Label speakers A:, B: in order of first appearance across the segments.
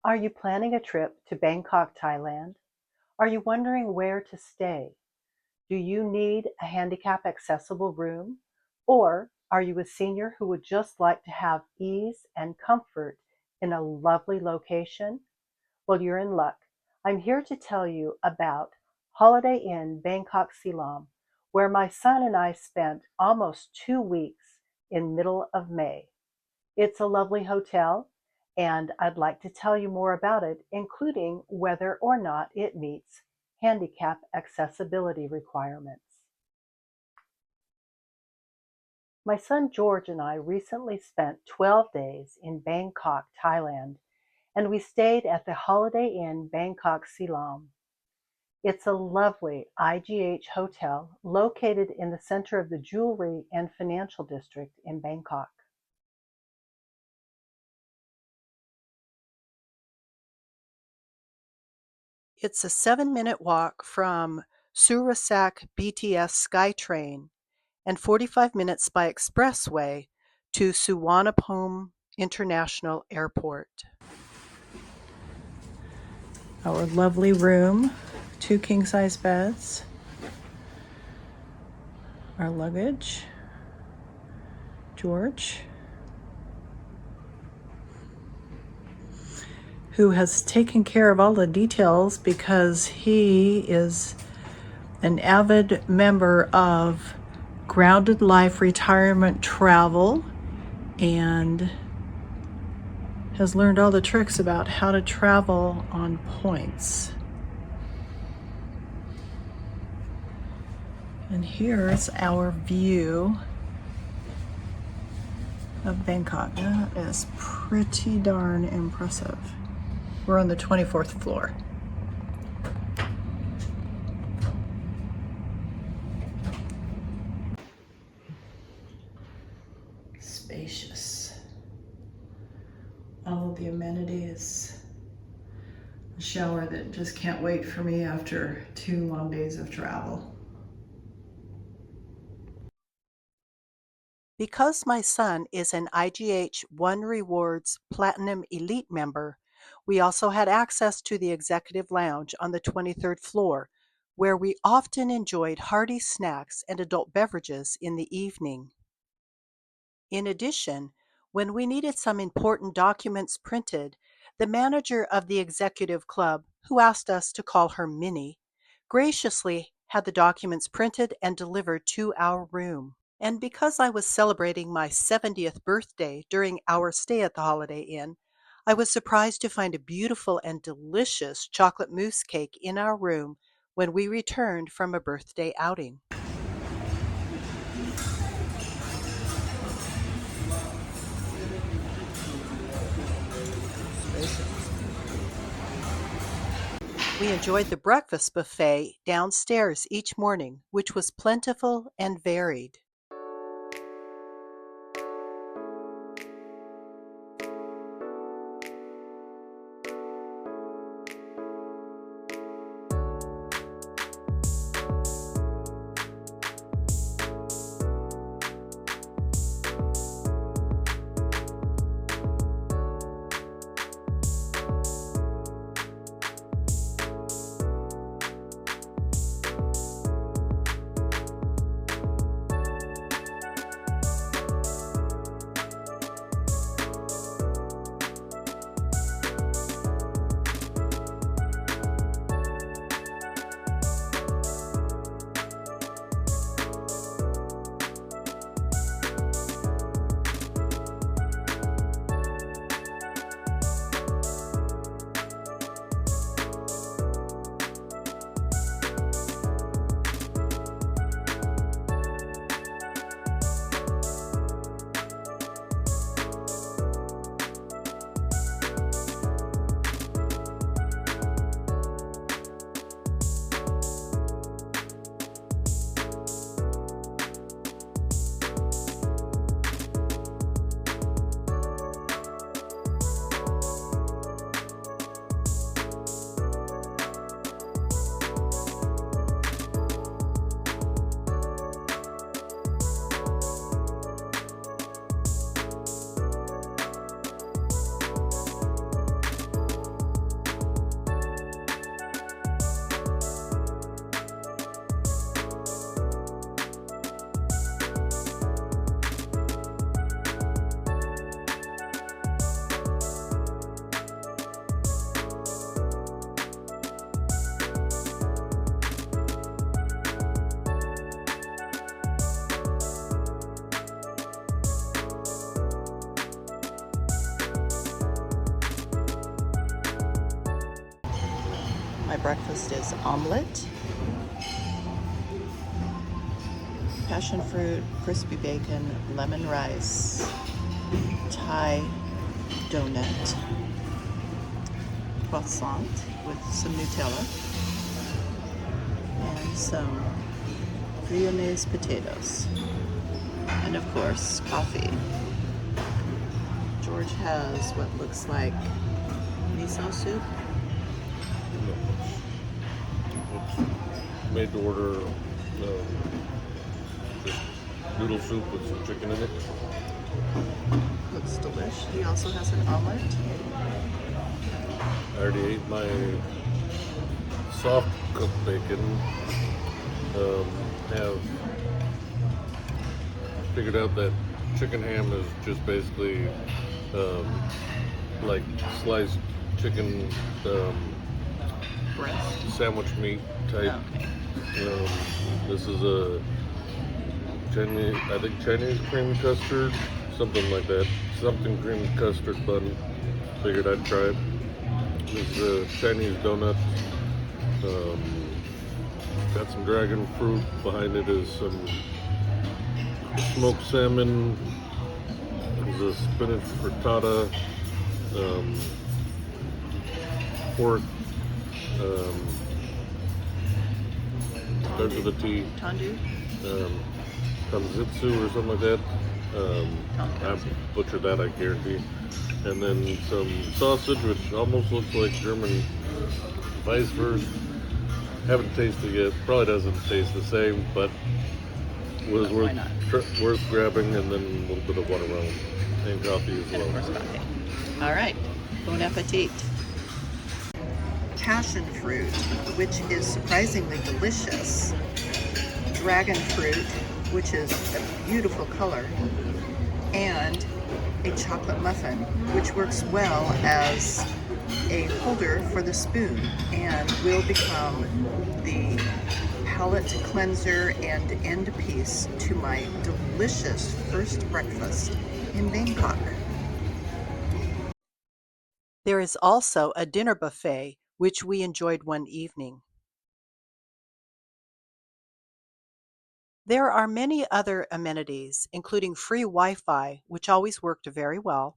A: Are you planning a trip to Bangkok, Thailand? Are you wondering where to stay? Do you need a handicap accessible room? Or are you a senior who would just like to have ease and comfort in a lovely location? Well, you're in luck. I'm here to tell you about Holiday Inn Bangkok Silom, where my son and I spent almost 2 weeks in middle of May. It's a lovely hotel, and I'd like to tell you more about it, including whether or not it meets handicap accessibility requirements. My son George and I recently spent 12 days in Bangkok, Thailand, and we stayed at the Holiday Inn Bangkok Silom. It's a lovely IGH hotel located in the center of the jewelry and financial district in Bangkok. It's a 7-minute walk from Surasak BTS SkyTrain and 45 minutes by expressway to Suvarnabhumi International Airport. Our lovely room, 2 king-size beds, our luggage, George, who has taken care of all the details because he is an avid member of Grounded Life Retirement Travel and has learned all the tricks about how to travel on points. And here's our view of Bangkok. That is pretty darn impressive. We're on the 24th floor. Spacious. All of the amenities. A shower that just can't wait for me after 2 long days of travel. Because my son is an IGH One Rewards Platinum Elite member, we also had access to the executive lounge on the 23rd floor, where we often enjoyed hearty snacks and adult beverages in the evening. In addition, when we needed some important documents printed, the manager of the executive club, who asked us to call her Minnie, graciously had the documents printed and delivered to our room. And because I was celebrating my 70th birthday during our stay at the Holiday Inn, I was surprised to find a beautiful and delicious chocolate mousse cake in our room when we returned from a birthday outing. We enjoyed the breakfast buffet downstairs each morning, which was plentiful and varied. My breakfast is omelet, passion fruit, crispy bacon, lemon rice, Thai donut, croissant with some Nutella, and some Viennese potatoes, and of course coffee. George has what looks like miso soup.
B: Made to order just noodle soup with some chicken in it.
A: Looks delish. He also has an omelet.
B: I already ate my soft cooked bacon. Have figured out that chicken ham is just basically like sliced chicken
A: Breast.
B: sandwich meat type.
A: Okay.
B: This is a Chinese, I think Chinese cream custard, something like that. Something cream custard bun. Figured I'd try it. This is a Chinese donut. Got some dragon fruit. Behind it is some smoked salmon. There's a spinach frittata. Pork. Starts with a T.
A: Tandu.
B: Tanzitsu or something like that. I butchered that, I guarantee. And then some sausage, which almost looks like German Weisswurst. Haven't tasted it yet. Probably doesn't taste the same, but was worth grabbing, and then a little bit of watermelon and coffee as well.
A: And of course coffee. All right. Bon appetit. Passion fruit, which is surprisingly delicious. Dragon fruit, which is a beautiful color, and a chocolate muffin, which works well as a holder for the spoon and will become the palate cleanser and end piece to my delicious first breakfast in Bangkok. There is also a dinner buffet, which we enjoyed one evening. There are many other amenities, including free Wi-Fi, which always worked very well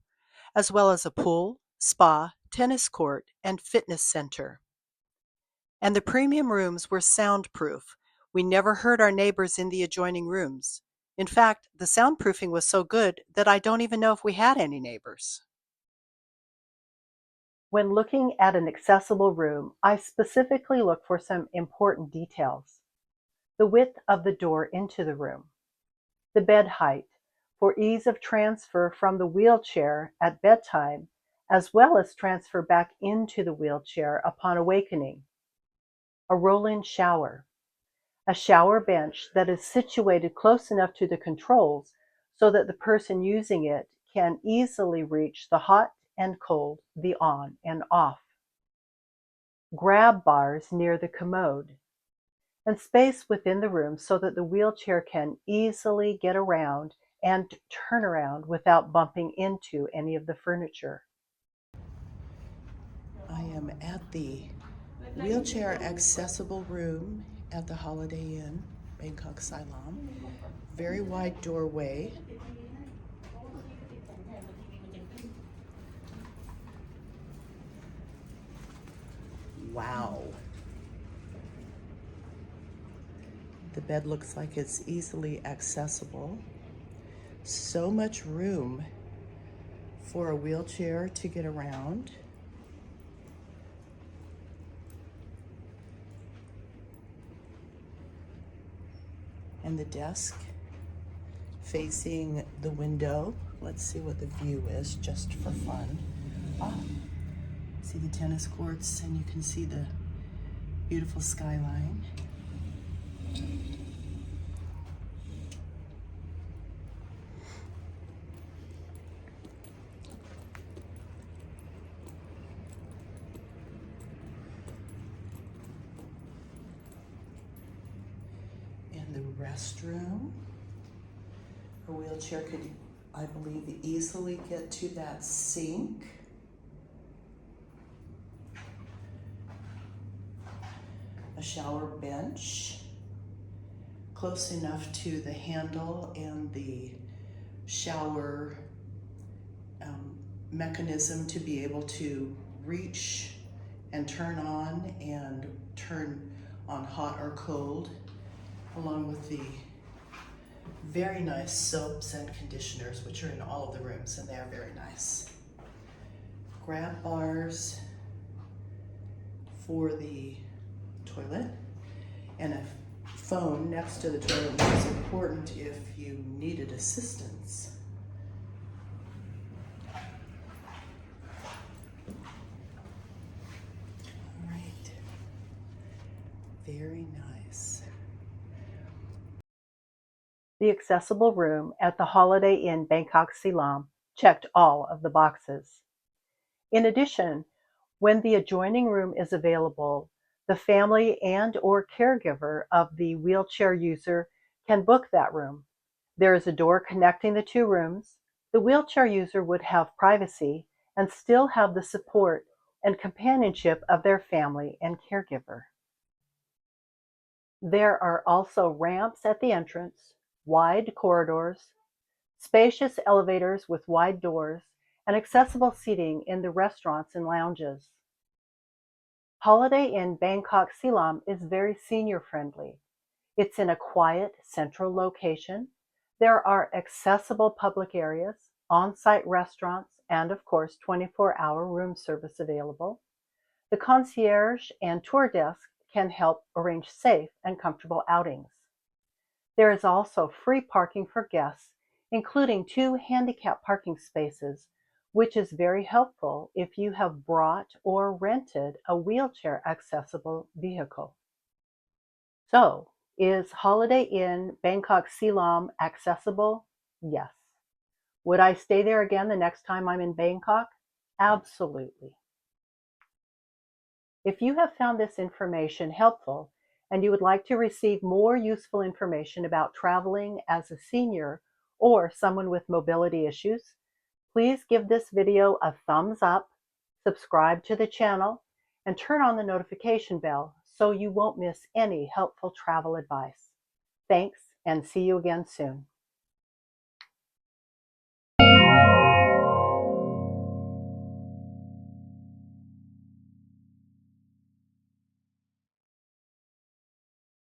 A: as a pool, spa, tennis court, and fitness center. And the premium rooms were soundproof. We never heard our neighbors in the adjoining rooms. In fact, the soundproofing was so good that I don't even know if we had any neighbors. When looking at an accessible room, I specifically look for some important details. The width of the door into the room, the bed height, for ease of transfer from the wheelchair at bedtime, as well as transfer back into the wheelchair upon awakening. A roll-in shower, a shower bench that is situated close enough to the controls so that the person using it can easily reach the hot and cold, the on and off. Grab bars near the commode, and space within the room so that the wheelchair can easily get around and turn around without bumping into any of the furniture. I am at the wheelchair accessible room at the Holiday Inn Bangkok Silom. Very wide doorway. Wow. The bed looks like it's easily accessible. So much room for a wheelchair to get around. And the desk facing the window. Let's see what the view is, just for fun. See the tennis courts, and you can see the beautiful skyline. And the restroom. A wheelchair could, I believe, easily get to that sink. shower bench, close enough to the handle and the shower mechanism to be able to reach and turn on hot or cold, along with the very nice soaps and conditioners, which are in all of the rooms, and they are very nice. Grab bars for the toilet, and a phone next to the toilet, which is important if you needed assistance. All right, very nice. The accessible room at the Holiday Inn Bangkok Silom checked all of the boxes. In addition, when the adjoining room is available, the family and/or caregiver of the wheelchair user can book that room. There is a door connecting the two rooms. The wheelchair user would have privacy and still have the support and companionship of their family and caregiver. There are also ramps at the entrance, wide corridors, spacious elevators with wide doors, and accessible seating in the restaurants and lounges. Holiday Inn Bangkok Silom is very senior friendly. It's in a quiet, central location. There are accessible public areas, on-site restaurants, and of course 24-hour room service available. The concierge and tour desk can help arrange safe and comfortable outings. There is also free parking for guests, including 2 handicap parking spaces, which is very helpful if you have brought or rented a wheelchair-accessible vehicle. So, is Holiday Inn Bangkok Silom accessible? Yes. Would I stay there again the next time I'm in Bangkok? Absolutely. If you have found this information helpful and you would like to receive more useful information about traveling as a senior or someone with mobility issues, please give this video a thumbs up, subscribe to the channel, and turn on the notification bell so you won't miss any helpful travel advice. Thanks, and see you again soon.